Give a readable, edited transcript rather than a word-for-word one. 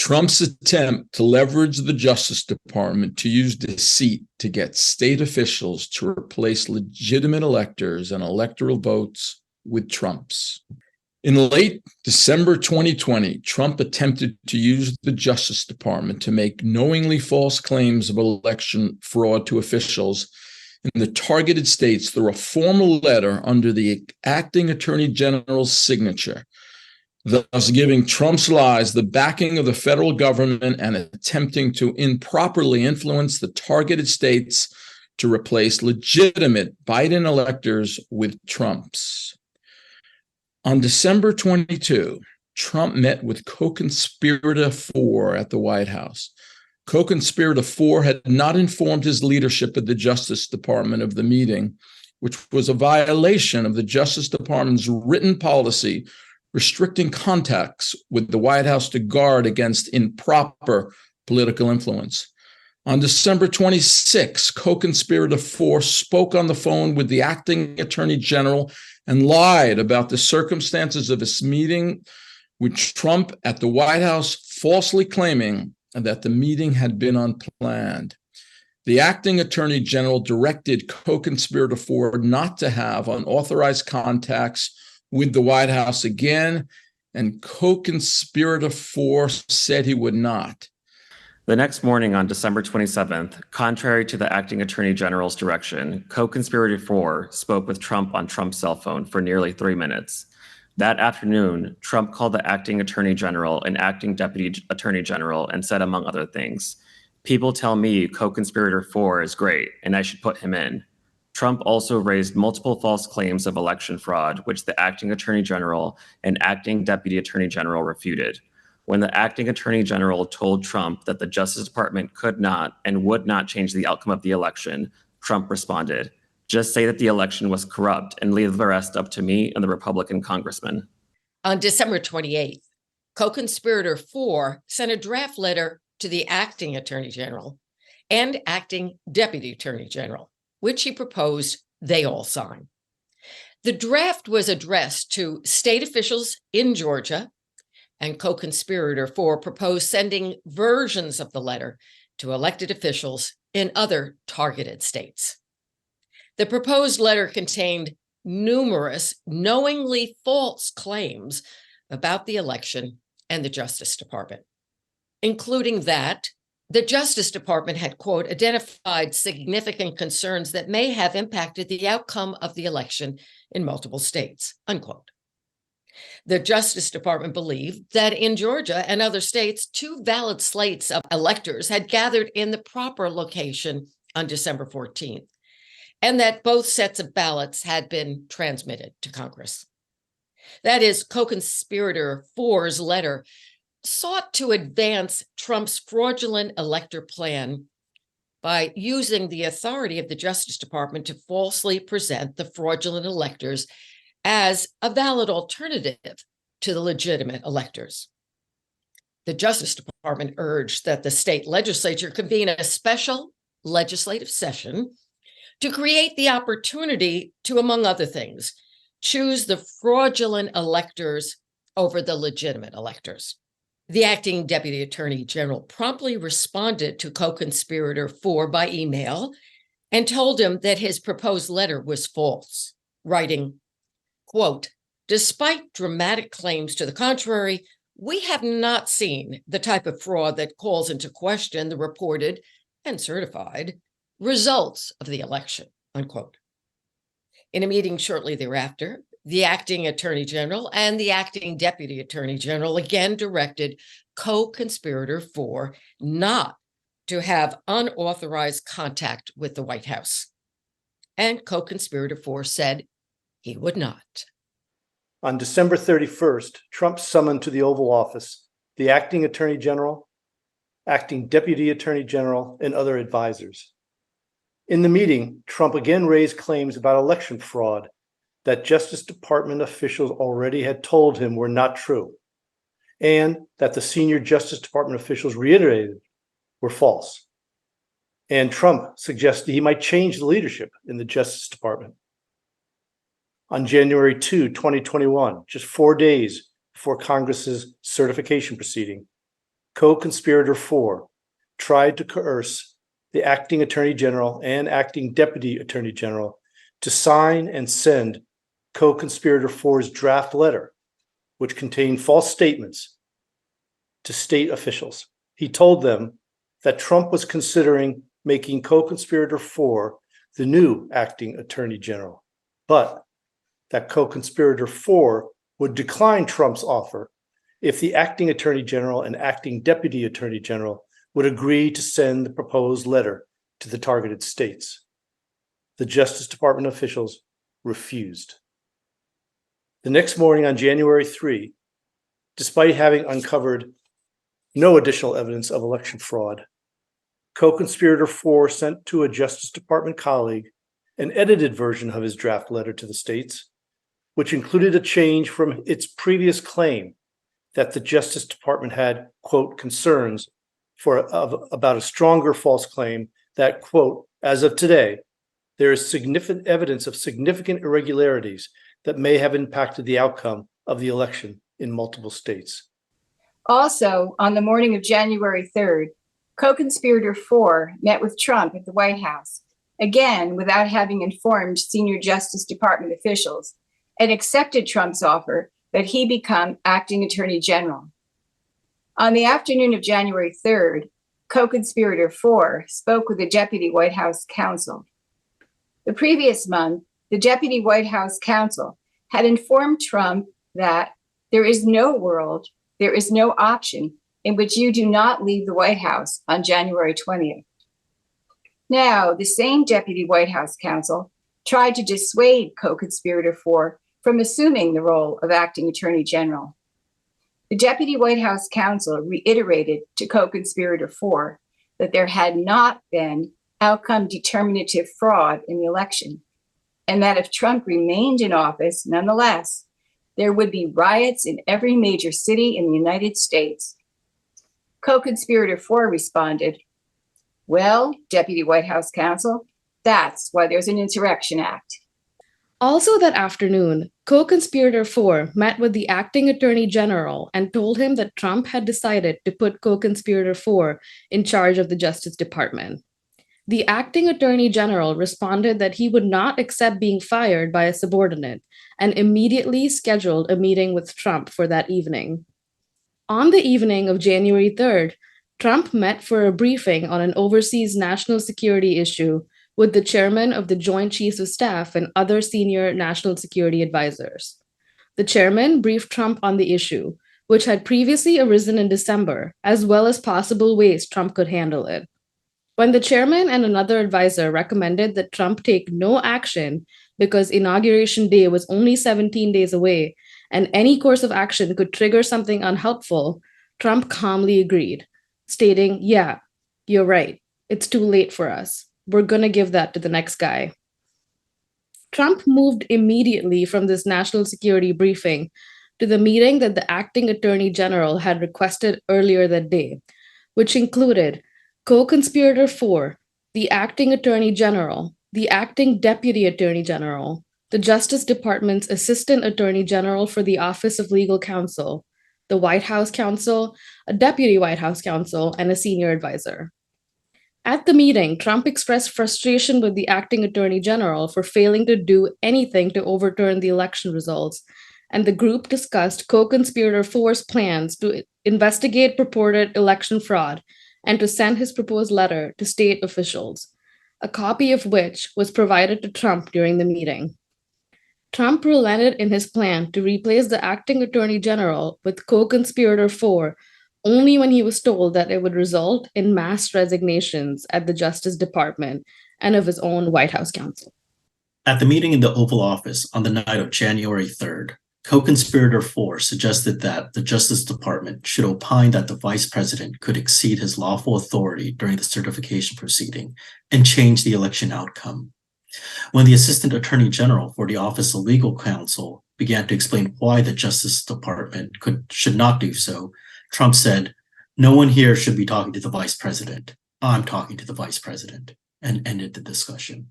Trump's attempt to leverage the Justice Department to use deceit to get state officials to replace legitimate electors and electoral votes with Trump's. In late December 2020, Trump attempted to use the Justice Department to make knowingly false claims of election fraud to officials in the targeted states through a formal letter under the acting attorney general's signature, thus giving Trump's lies the backing of the federal government and attempting to improperly influence the targeted states to replace legitimate Biden electors with Trump's. On December 22, Trump met with co-conspirator 4 at the White House. Co-conspirator 4 had not informed his leadership of the Justice Department of the meeting, which was a violation of the Justice Department's written policy restricting contacts with the White House to guard against improper political influence. On December 26, co-conspirator 4 spoke on the phone with the acting attorney general and lied about the circumstances of his meeting with Trump at the White House, falsely claiming that the meeting had been unplanned. The acting attorney general directed co-conspirator 4 not to have unauthorized contacts with the White House again, and co-conspirator 4 said he would not. The next morning on December 27th, contrary to the acting attorney general's direction, co-conspirator 4 spoke with Trump on Trump's cell phone for nearly 3 minutes. That afternoon, Trump called the acting attorney general and acting deputy attorney general and said, among other things, "People tell me co-conspirator 4 is great and I should put him in." Trump also raised multiple false claims of election fraud, which the acting attorney general and acting deputy attorney general refuted. When the acting attorney general told Trump that the Justice Department could not and would not change the outcome of the election, Trump responded, "Just say that the election was corrupt and leave the rest up to me and the Republican congressman." On December 28th, co-conspirator 4 sent a draft letter to the acting attorney general and acting deputy attorney general, which he proposed they all sign. The draft was addressed to state officials in Georgia, and co-conspirator 4 proposed sending versions of the letter to elected officials in other targeted states. The proposed letter contained numerous knowingly false claims about the election and the Justice Department, including that the Justice Department had, quote, identified significant concerns that may have impacted the outcome of the election in multiple states, unquote. The Justice Department believed that in Georgia and other states, 2 valid slates of electors had gathered in the proper location on December 14th, and that both sets of ballots had been transmitted to Congress. That is, co-conspirator 4's letter sought to advance Trump's fraudulent elector plan by using the authority of the Justice Department to falsely present the fraudulent electors as a valid alternative to the legitimate electors. The Justice Department urged that the state legislature convene a special legislative session to create the opportunity to, among other things, choose the fraudulent electors over the legitimate electors. The acting deputy attorney general promptly responded to co-conspirator 4 by email and told him that his proposed letter was false, writing, quote, "Despite dramatic claims to the contrary, we have not seen the type of fraud that calls into question the reported and certified results of the election," unquote. In a meeting shortly thereafter, the acting attorney general and the acting deputy attorney general again directed co-conspirator 4 not to have unauthorized contact with the White House. And co-conspirator 4 said he would not. On December 31st, Trump summoned to the Oval Office the acting attorney general, acting deputy attorney general, and other advisors. In the meeting, Trump again raised claims about election fraud that Justice Department officials already had told him were not true, and that the senior Justice Department officials reiterated were false. And Trump suggested he might change the leadership in the Justice Department. On January 2, 2021, just 4 days before Congress's certification proceeding, co-conspirator 4 tried to coerce the acting attorney general and acting deputy attorney general to sign and send co-conspirator 4's draft letter, which contained false statements to state officials. He told them that Trump was considering making co-conspirator 4 the new acting attorney general, but that co-conspirator 4 would decline Trump's offer if the acting attorney general and acting deputy attorney general would agree to send the proposed letter to the targeted states. The Justice Department officials refused. The next morning on January 3, despite having uncovered no additional evidence of election fraud, co-conspirator 4 sent to a Justice Department colleague an edited version of his draft letter to the states, which included a change from its previous claim that the Justice Department had, quote, concerns about a stronger false claim that, quote, as of today, there is significant evidence of significant irregularities that may have impacted the outcome of the election in multiple states. Also, on the morning of January 3rd, co-conspirator 4 met with Trump at the White House, again without having informed senior Justice Department officials, and accepted Trump's offer that he become acting attorney general. On the afternoon of January 3rd, co-conspirator 4 spoke with the deputy White House counsel. The previous month, the deputy White House counsel had informed Trump that there is no world, there is no option in which you do not leave the White House on January 20th. Now, the same deputy White House counsel tried to dissuade co-conspirator 4 from assuming the role of acting attorney general. The deputy White House counsel reiterated to co-conspirator 4 that there had not been outcome determinative fraud in the election, and that if Trump remained in office, nonetheless, there would be riots in every major city in the United States. Co-conspirator 4 responded, "Well, deputy White House counsel, that's why there's an Insurrection Act." Also that afternoon, co-conspirator 4 met with the acting attorney general and told him that Trump had decided to put co-conspirator 4 in charge of the Justice Department. The acting attorney general responded that he would not accept being fired by a subordinate and immediately scheduled a meeting with Trump for that evening. On the evening of January 3rd, Trump met for a briefing on an overseas national security issue with the chairman of the Joint Chiefs of Staff and other senior national security advisors. The chairman briefed Trump on the issue, which had previously arisen in December, as well as possible ways Trump could handle it. When the chairman and another advisor recommended that Trump take no action because Inauguration Day was only 17 days away and any course of action could trigger something unhelpful, Trump calmly agreed, stating, "Yeah, you're right. It's too late for us. We're going to give that to the next guy." Trump moved immediately from this national security briefing to the meeting that the acting attorney general had requested earlier that day, which included co-conspirator 4, the acting attorney general, the acting deputy attorney general, the Justice Department's assistant attorney general for the Office of Legal Counsel, the White House counsel, a deputy White House counsel, and a senior advisor. At the meeting, Trump expressed frustration with the acting attorney general for failing to do anything to overturn the election results, and the group discussed co-conspirator 4's plans to investigate purported election fraud and to send his proposed letter to state officials, a copy of which was provided to Trump during the meeting. Trump relented in his plan to replace the acting attorney general with co-conspirator 4 only when he was told that it would result in mass resignations at the Justice Department and of his own White House counsel. At the meeting in the Oval Office on the night of January 3rd, co-conspirator 4 suggested that the Justice Department should opine that the vice president could exceed his lawful authority during the certification proceeding and change the election outcome. When the Assistant Attorney General for the Office of Legal Counsel began to explain why the Justice Department should not do so, Trump said, "No one here should be talking to the vice president. I'm talking to the vice president," and ended the discussion.